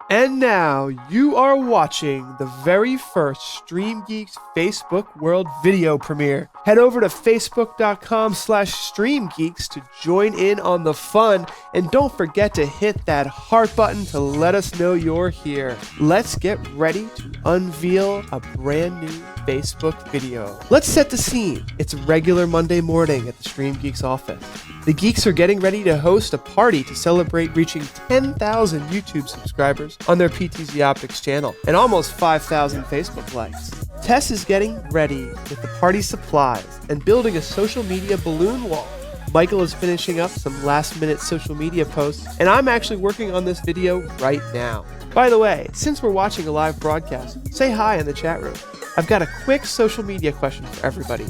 And now you are watching the very first StreamGeeks Facebook World video premiere. Head over to facebook.com/StreamGeeks to join in on the fun, and don't forget to hit that heart button to let us know you're here. Let's get ready to unveil a brand new Facebook video. Let's set the scene. It's a regular Monday morning at the StreamGeeks office. The geeks are getting ready to host a party to celebrate reaching 10,000 YouTube subscribers on their PTZ Optics channel and almost 5,000 Facebook likes. Tess is getting ready with the party supplies and building a social media balloon wall. Michael is finishing up some last-minute social media posts, and I'm actually working on this video right now. By the way, since we're watching a live broadcast, say hi in the chat room. I've got a quick social media question for everybody.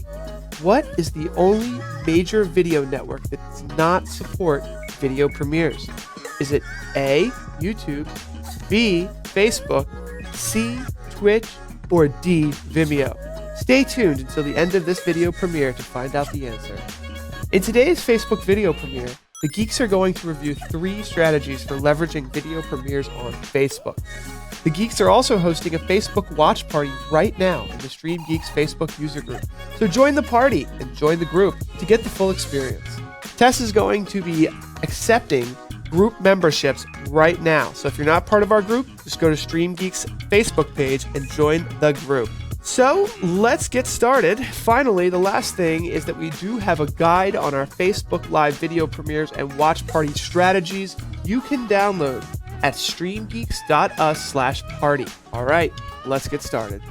What is the only major video network that does not support video premieres? Is it A, YouTube, B, Facebook, C, Twitch, or D, Vimeo? Stay tuned until the end of this video premiere to find out the answer. In today's Facebook video premiere, the geeks are going to review 3 strategies for leveraging video premieres on Facebook. The geeks are also hosting a Facebook watch party right now in the StreamGeeks Facebook user group. So join the party and join the group to get the full experience. Tess is going to be accepting group memberships right now. So if you're not part of our group, just go to StreamGeeks Facebook page and join the group. So let's get started. Finally, the last thing is that we do have a guide on our Facebook Live video premieres and watch party strategies you can download at streamgeeks.us/party. All right, let's get started.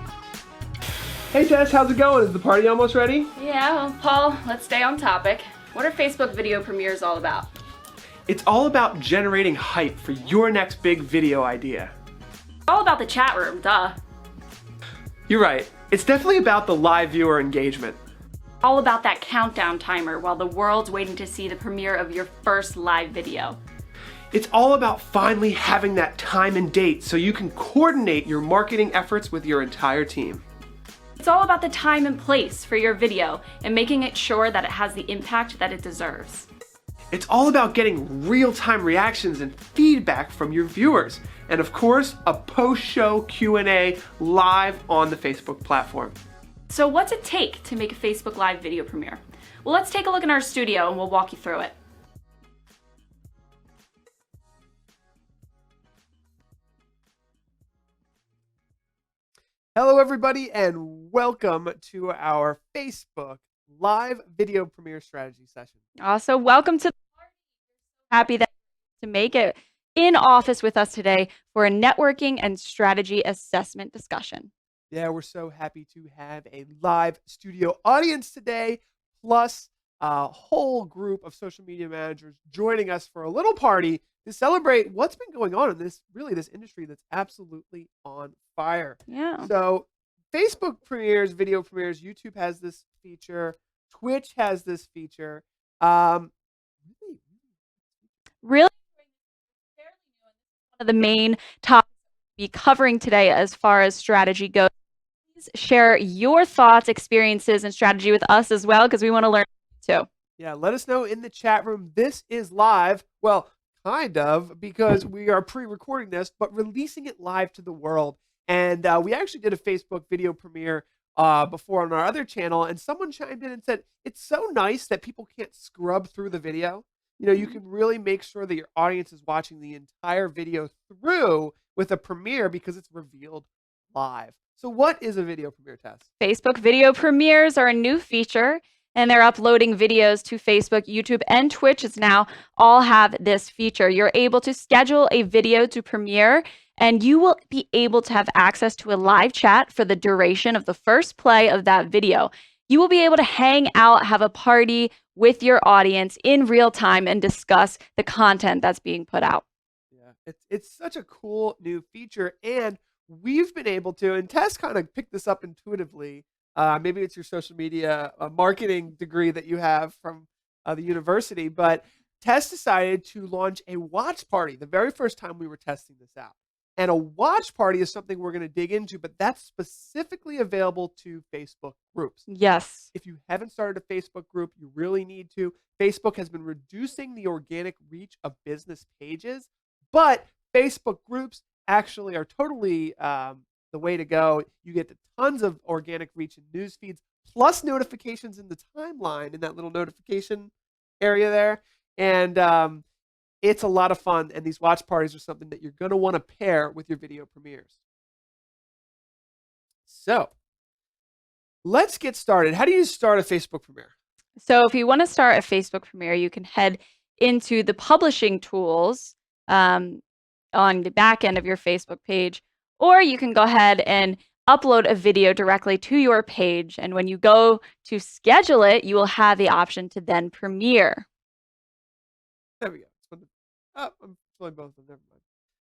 Hey Tess, how's it going? Is the party almost ready? Yeah, well, Paul, let's stay on topic. What are Facebook video premieres all about? It's all about generating hype for your next big video idea. All about the chat room, duh. You're right. It's definitely about the live viewer engagement. All about that countdown timer while the world's waiting to see the premiere of your first live video. It's all about finally having that time and date so you can coordinate your marketing efforts with your entire team. It's all about the time and place for your video and making it sure that it has the impact that it deserves. It's all about getting real-time reactions and feedback from your viewers. And of course, a post-show Q&A live on the Facebook platform. So what's it take to make a Facebook Live video premiere? Well, let's take a look in our studio and we'll walk you through it. Hello everybody and welcome to our Facebook Live video premiere strategy session. Also, welcome to the party. Happy that to make it in office with us today for a networking and strategy assessment discussion. Yeah, we're so happy to have a live studio audience today, plus a whole group of social media managers joining us for a little party to celebrate what's been going on in this industry that's absolutely on fire. Yeah. So Facebook premieres, video premieres, YouTube has this feature, Twitch has this feature. Really, one of the main topics we'll be covering today as far as strategy goes. Please share your thoughts, experiences, and strategy with us as well, because we want to learn too. Yeah, let us know in the chat room. This is live. Well, kind of, because we are pre-recording this, but releasing it live to the world. And we actually did a Facebook video premiere before on our other channel, and someone chimed in and said, it's so nice that people can't scrub through the video. You know, you can really make sure that your audience is watching the entire video through with a premiere because it's revealed live. So what is a video premiere, Tess? Facebook video premieres are a new feature, and they're uploading videos to Facebook, YouTube, and Twitch is now all have this feature. You're able to schedule a video to premiere, and you will be able to have access to a live chat for the duration of the first play of that video. You will be able to hang out, have a party with your audience in real time and discuss the content that's being put out. Yeah, it's such a cool new feature, and we've been able to, and Tess kind of picked this up intuitively. Maybe it's your social media marketing degree that you have from the university, but Tess decided to launch a watch party the very first time we were testing this out. And a watch party is something we're going to dig into, but that's specifically available to Facebook groups. Yes. If you haven't started a Facebook group, you really need to. Facebook has been reducing the organic reach of business pages, but Facebook groups actually are totally the way to go. You get tons of organic reach and news feeds, plus notifications in the timeline in that little notification area there. And it's a lot of fun. And these watch parties are something that you're going to want to pair with your video premieres. So let's get started. How do you start a Facebook premiere? So if you want to start a Facebook premiere, you can head into the publishing tools on the back end of your Facebook page, or you can go ahead and upload a video directly to your page. And when you go to schedule it, you will have the option to then premiere. There we go. I'm filling both of them.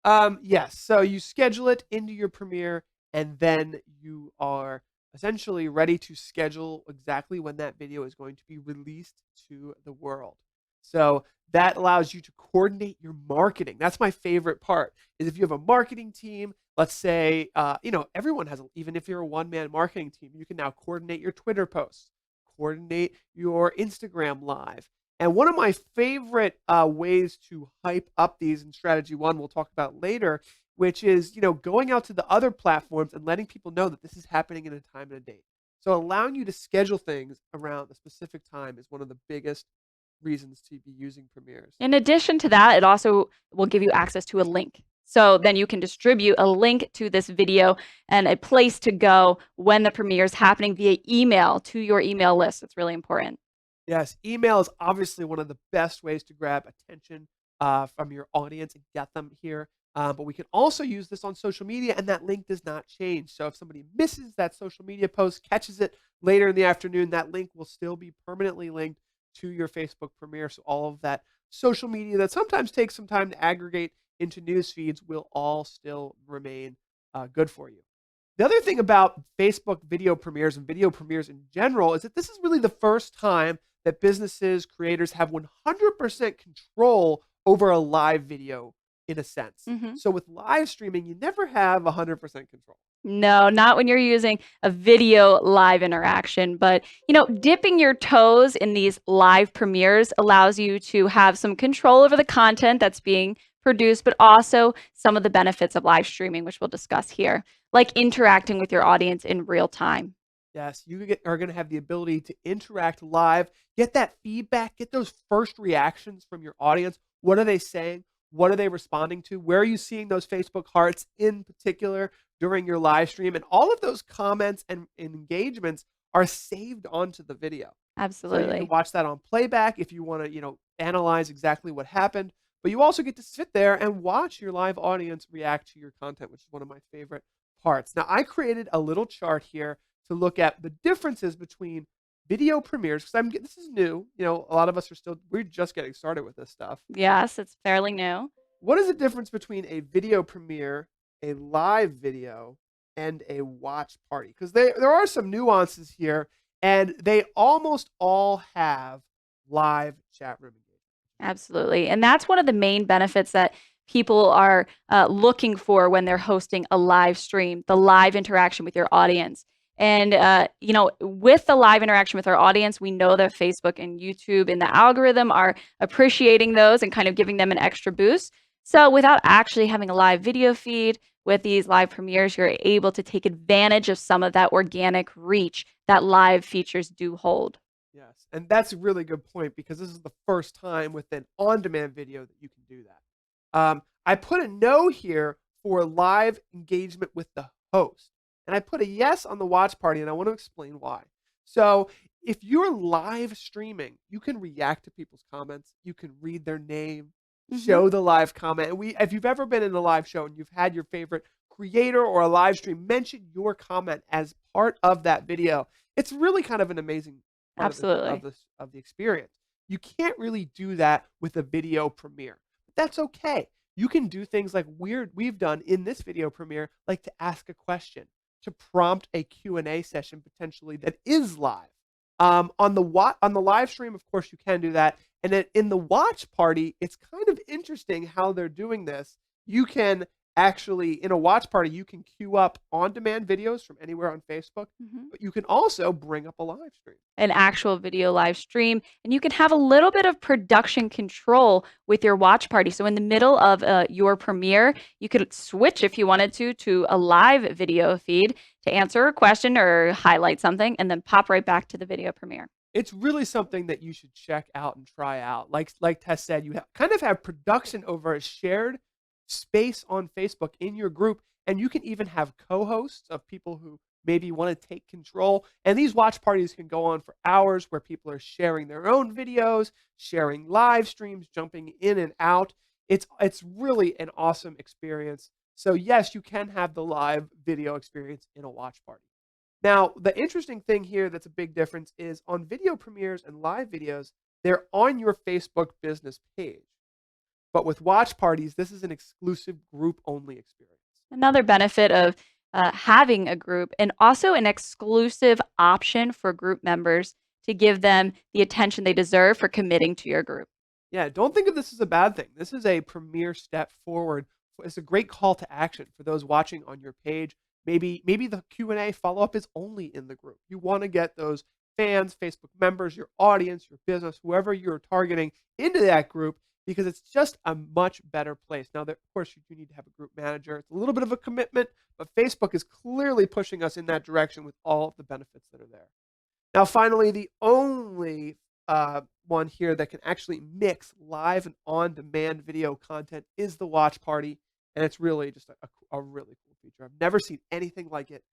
Never mind. Yes. So you schedule it into your premiere, and then you are essentially ready to schedule exactly when that video is going to be released to the world. So that allows you to coordinate your marketing. That's my favorite part, is if you have a marketing team, let's say, everyone has, even if you're a one-man marketing team, you can now coordinate your Twitter posts, coordinate your Instagram live. And one of my favorite ways to hype up these in Strategy 1, we'll talk about later, which is, going out to the other platforms and letting people know that this is happening in a time and a date. So allowing you to schedule things around a specific time is one of the biggest reasons to be using premieres. In addition to that, it also will give you access to a link. So then you can distribute a link to this video and a place to go when the premiere is happening via email to your email list. It's really important. Yes, email is obviously one of the best ways to grab attention from your audience and get them here. But we can also use this on social media, and that link does not change. So if somebody misses that social media post, catches it later in the afternoon, that link will still be permanently linked to your Facebook premiere. So all of that social media that sometimes takes some time to aggregate into news feeds will all still remain good for you. The other thing about Facebook video premieres and video premieres in general is that this is really the first time that businesses, creators have 100% control over a live video in a sense. So with live streaming, you never have 100% control. No, not when you're using a video live interaction. But, dipping your toes in these live premieres allows you to have some control over the content that's being produced, but also some of the benefits of live streaming, which we'll discuss here, like interacting with your audience in real time. Yes, you are going to have the ability to interact live, get that feedback, get those first reactions from your audience. What are they saying? What are they responding to? Where are you seeing those Facebook hearts in particular during your live stream? And all of those comments and engagements are saved onto the video. Absolutely. So you can watch that on playback if you want to, analyze exactly what happened. But you also get to sit there and watch your live audience react to your content, which is one of my favorite parts. Now, I created a little chart here to look at the differences between video premieres, because this is new. A lot of us we're just getting started with this stuff. Yes, it's fairly new. What is the difference between a video premiere, a live video, and a watch party? Because there are some nuances here, and they almost all have live chat room engagement. Absolutely. And that's one of the main benefits that people are looking for when they're hosting a live stream, the live interaction with your audience. And, with the live interaction with our audience, we know that Facebook and YouTube and the algorithm are appreciating those and kind of giving them an extra boost. So without actually having a live video feed with these live premieres, you're able to take advantage of some of that organic reach that live features do hold. Yes, and that's a really good point, because this is the first time with an on-demand video that you can do that. I put a no here for live engagement with the host. And I put a yes on the watch party, and I want to explain why. So if you're live streaming, you can react to people's comments. You can read their name, show the live comment. And if you've ever been in a live show and you've had your favorite creator or a live stream mention your comment as part of that video, it's really kind of an amazing part Absolutely. of the experience. You can't really do that with a video premiere. But that's okay. You can do things like we've done in this video premiere, like to ask a question, to prompt a Q&A session potentially that is live. On the live stream, of course, you can do that. And then in the watch party, it's kind of interesting how they're doing this. You can Actually, in a watch party, you can queue up on-demand videos from anywhere on Facebook, Mhm. but you can also bring up a live stream. An actual video live stream, and you can have a little bit of production control with your watch party. So in the middle of your premiere, you could switch if you wanted to a live video feed to answer a question or highlight something, and then pop right back to the video premiere. It's really something that you should check out and try out. Like Tess said, you kind of have production over a shared space on Facebook in your group, and you can even have co-hosts of people who maybe want to take control. And these watch parties can go on for hours where people are sharing their own videos, sharing live streams, jumping in and out. It's really an awesome experience. So yes, you can have the live video experience in a watch party. Now, the interesting thing here that's a big difference is on video premieres and live videos, they're on your Facebook business page. But with watch parties, this is an exclusive group only experience. Another benefit of having a group, and also an exclusive option for group members to give them the attention they deserve for committing to your group. Yeah, don't think of this as a bad thing. This is a premier step forward. It's a great call to action for those watching on your page. Maybe the Q&A follow-up is only in the group. You want to get those fans, Facebook members, your audience, your business, whoever you're targeting into that group because it's just a much better place. Now, of course, you do need to have a group manager. It's a little bit of a commitment, but Facebook is clearly pushing us in that direction with all of the benefits that are there. Now, finally, the only one here that can actually mix live and on-demand video content is the watch party, and it's really just a really cool feature. I've never seen anything like it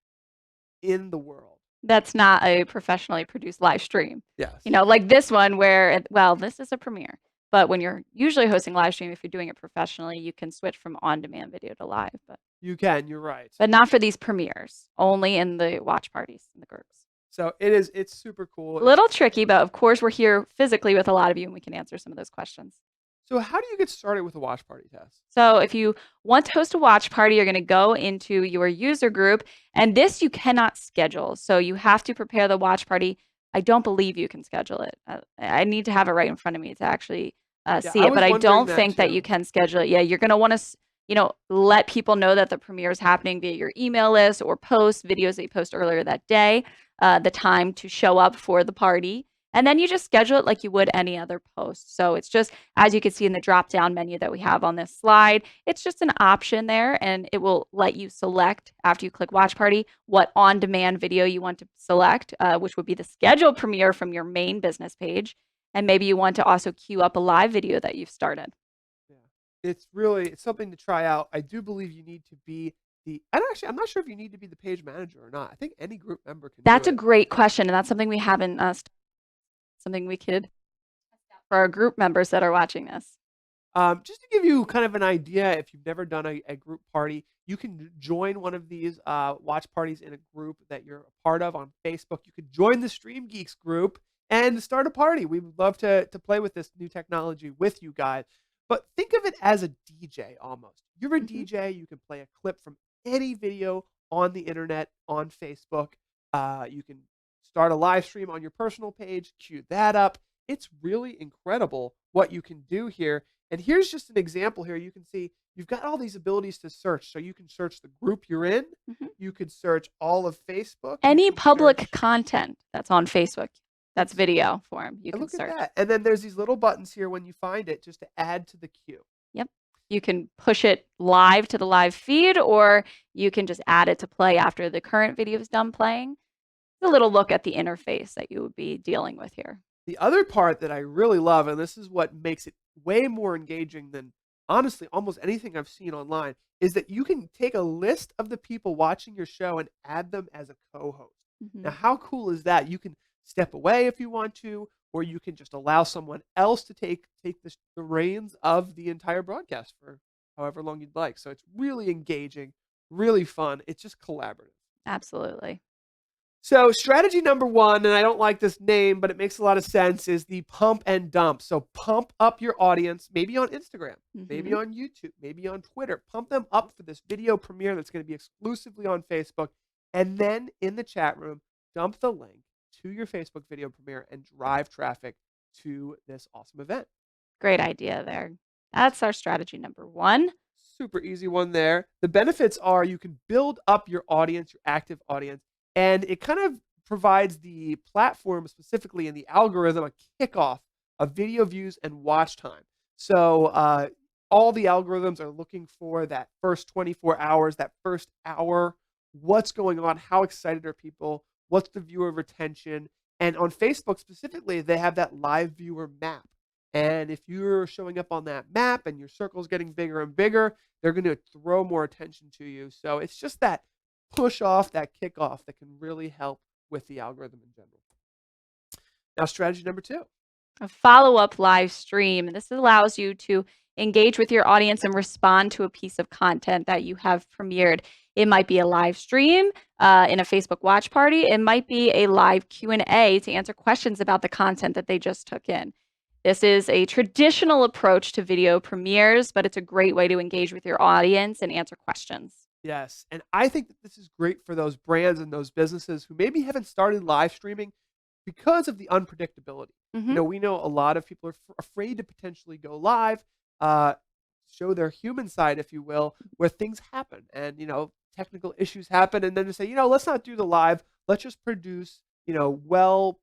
in the world. That's not a professionally produced live stream. Yes. Like this one where, well, this is a premiere. But when you're usually hosting live stream, if you're doing it professionally, you can switch from on-demand video to live. You can, you're right. But not for these premieres, only in the watch parties, in the groups. So it's super cool. A little tricky, but of course we're here physically with a lot of you and we can answer some of those questions. So how do you get started with a watch party, Tess? So if you want to host a watch party, you're going to go into your user group, and this you cannot schedule. So you have to prepare the watch party. I don't believe you can schedule it. I need to have it right in front of me to actually see it, but I don't think that you can schedule it. Yeah, you're going to want to, let people know that the premiere is happening via your email list or post videos that you post earlier that day, the time to show up for the party. And then you just schedule it like you would any other post. So it's just, as you can see in the drop-down menu that we have on this slide, it's just an option there, and it will let you select, after you click Watch Party, what on-demand video you want to select, which would be the scheduled premiere from your main business page. And maybe you want to also queue up a live video that you've started. Yeah, it's something to try out. I do believe you need to be I'm not sure if you need to be the page manager or not. I think any group member can do it. That's a great question, and that's something we haven't something we could for our group members that are watching this. Just to give you kind of an idea, if you've never done a group party, you can join one of these watch parties in a group that you're a part of on Facebook. You could join the StreamGeeks group and start a party. We would love to play with this new technology with you guys. But think of it as a DJ almost. You're a DJ. You can play a clip from any video on the internet, on Facebook. You can start a live stream on your personal page, queue that up. It's really incredible what you can do here. And here's just an example here. You can see you've got all these abilities to search. So you can search the group you're in. You could search all of Facebook. Any public content that's on Facebook, that's video form, you can search. Look at that. And then there's these little buttons here when you find it just to add to the queue. Yep. You can push it live to the live feed, or you can just add it to play after the current video is done playing. A little look at the interface that you would be dealing with here. The other part that I really love, and this is what makes it way more engaging than honestly almost anything I've seen online, is that you can take a list of the people watching your show and add them as a co-host. Now, how cool is that? You can step away if you want to, or you can just allow someone else to take the reins of the entire broadcast for however long you'd like. So it's really engaging, really fun. It's just collaborative. Absolutely. So strategy number one, and I don't like this name, but it makes a lot of sense, is the pump and dump. So pump up your audience, maybe on Instagram, maybe on YouTube, maybe on Twitter. Pump them up for this video premiere that's going to be exclusively on Facebook. And then in the chat room, dump the link to your Facebook video premiere and drive traffic to this awesome event. Great idea there. That's our strategy number one. super easy one there. The benefits are you can build up your audience, your active audience, and it kind of provides the platform, specifically in the algorithm, a kickoff of video views and watch time. So all the algorithms are looking for that first 24 hours, that first hour. What's going on? How excited are people? What's the viewer retention? And on Facebook specifically, they have that live viewer map. And if you're showing up on that map and your circle's getting bigger and bigger, they're going to throw more attention to you. So it's just that push off, that kickoff that can really help with the algorithm in general. Now, strategy number 2. A follow-up live stream. This allows you to engage with your audience and respond to a piece of content that you have premiered. It might be a live stream in a Facebook watch party. It might be a live Q&A to answer questions about the content that they just took in. This is a traditional approach to video premieres, but it's a great way to engage with your audience and answer questions. Yes, and I think that this is great for those brands and those businesses who maybe haven't started live streaming because of the unpredictability. Mm-hmm. We know a lot of people are afraid to potentially go live, show their human side, if you will, where things happen and, technical issues happen. And then to say, let's not do the live. Let's just produce, well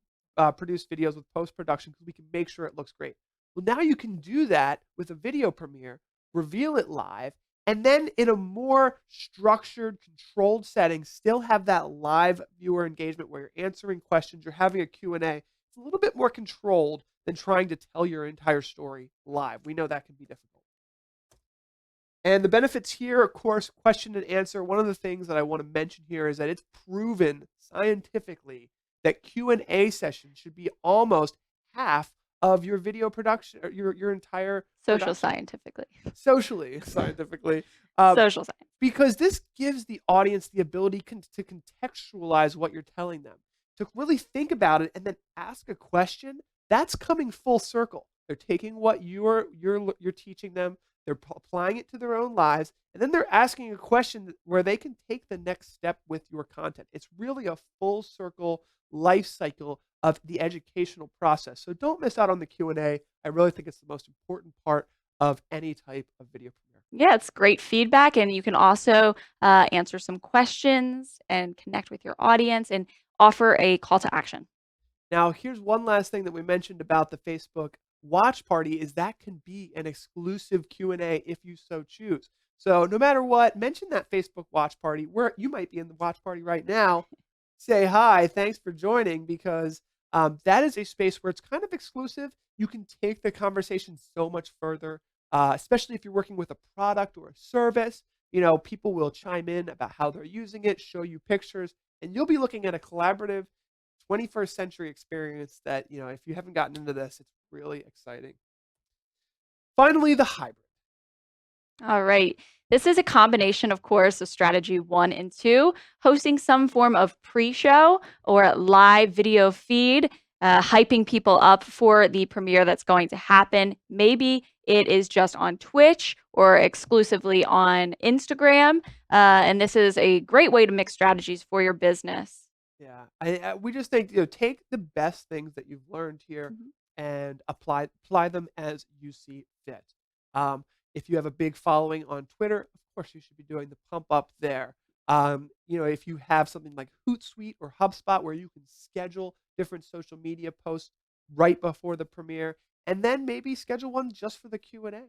produced videos with post-production because we can make sure it looks great. Well, now you can do that with a video premiere, reveal it live, and then in a more structured, controlled setting, still have that live viewer engagement where you're answering questions, you're having a Q&A. It's a little bit more controlled than trying to tell your entire story live. We know that can be difficult. And the benefits here, of course, question and answer. One of the things that I want to mention here is that it's proven scientifically that Q&A sessions should be almost half of your video production, or your entire Social production. scientifically. Socially, scientifically. Social science. Because this gives the audience the ability to contextualize what you're telling them, to really think about it and then ask a question. That's coming full circle. They're taking what you're teaching them, they're applying it to their own lives, and then they're asking a question where they can take the next step with your content. It's really a full circle life cycle of the educational process. So don't miss out on the Q&A. I really think it's the most important part of any type of video premiere. Yeah, it's great feedback, and you can also answer some questions and connect with your audience and offer a call to action. Now, here's one last thing that we mentioned about the Facebook watch party is that can be an exclusive Q&A if you so choose. So no matter what, mention that Facebook watch party where you might be in the watch party right now. Say hi, thanks for joining, because that is a space where it's kind of exclusive. You can take the conversation so much further, especially if you're working with a product or a service. People will chime in about how they're using it, show you pictures, and you'll be looking at a collaborative 21st century experience that, if you haven't gotten into this, it's really exciting. Finally, the hybrid. All right. This is a combination, of course, of strategy 1 and 2, hosting some form of pre-show or live video feed, hyping people up for the premiere that's going to happen. Maybe it is just on Twitch or exclusively on Instagram. And this is a great way to mix strategies for your business. Yeah, we just think, take the best things that you've learned here and apply them as you see fit. If you have a big following on Twitter, of course you should be doing the pump up there. If you have something like Hootsuite or HubSpot where you can schedule different social media posts right before the premiere, and then maybe schedule one just for the Q&A.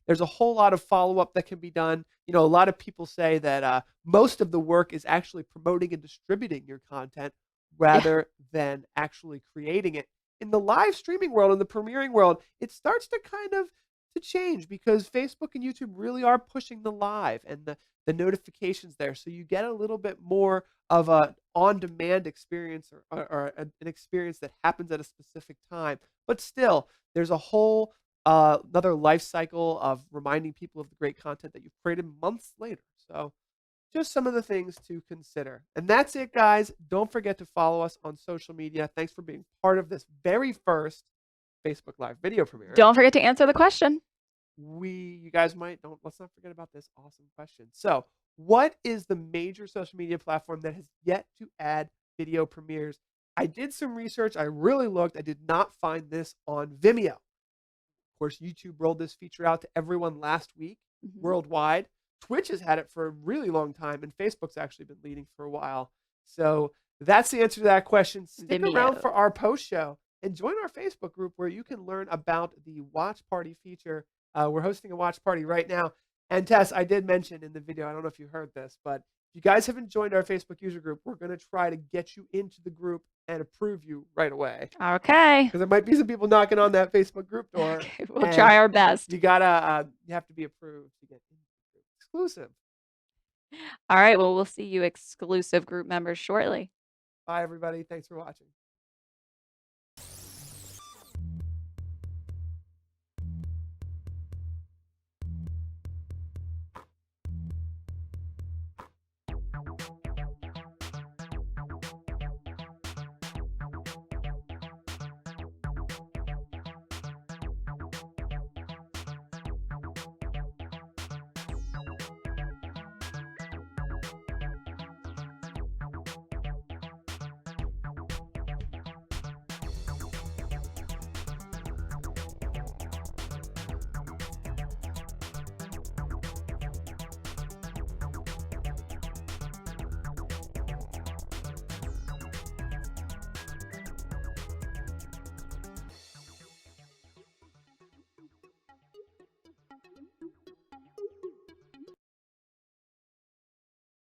There's a whole lot of follow-up that can be done. A lot of people say that most of the work is actually promoting and distributing your content rather than actually creating it. In the live streaming world, in the premiering world, it starts to kind of to change because Facebook and YouTube really are pushing the live and the notifications there. So you get a little bit more of a on-demand experience or an experience that happens at a specific time. But still, there's a whole another life cycle of reminding people of the great content that you've created months later. So just some of the things to consider. And that's it, guys. Don't forget to follow us on social media. Thanks for being part of this very first Facebook Live video premiere. Don't forget to answer the question. Let's not forget about this awesome question. So, what is the major social media platform that has yet to add video premieres? I did some research. I really looked. I did not find this on Vimeo. Of course, YouTube rolled this feature out to everyone last week. worldwide. Twitch has had it for a really long time, and Facebook's actually been leading for a while. So that's the answer to that question. Stick around for our post show and join our Facebook group where you can learn about the watch party feature. We're hosting a watch party right now. And Tess, I did mention in the video, I don't know if you heard this, but if you guys haven't joined our Facebook user group, we're going to try to get you into the group and approve you right away. Okay. Because there might be some people knocking on that Facebook group door. Okay, we'll try our best. You gotta, you have to be approved to get into the group. Exclusive. All right. Well, we'll see you exclusive group members shortly. Bye, everybody. Thanks for watching.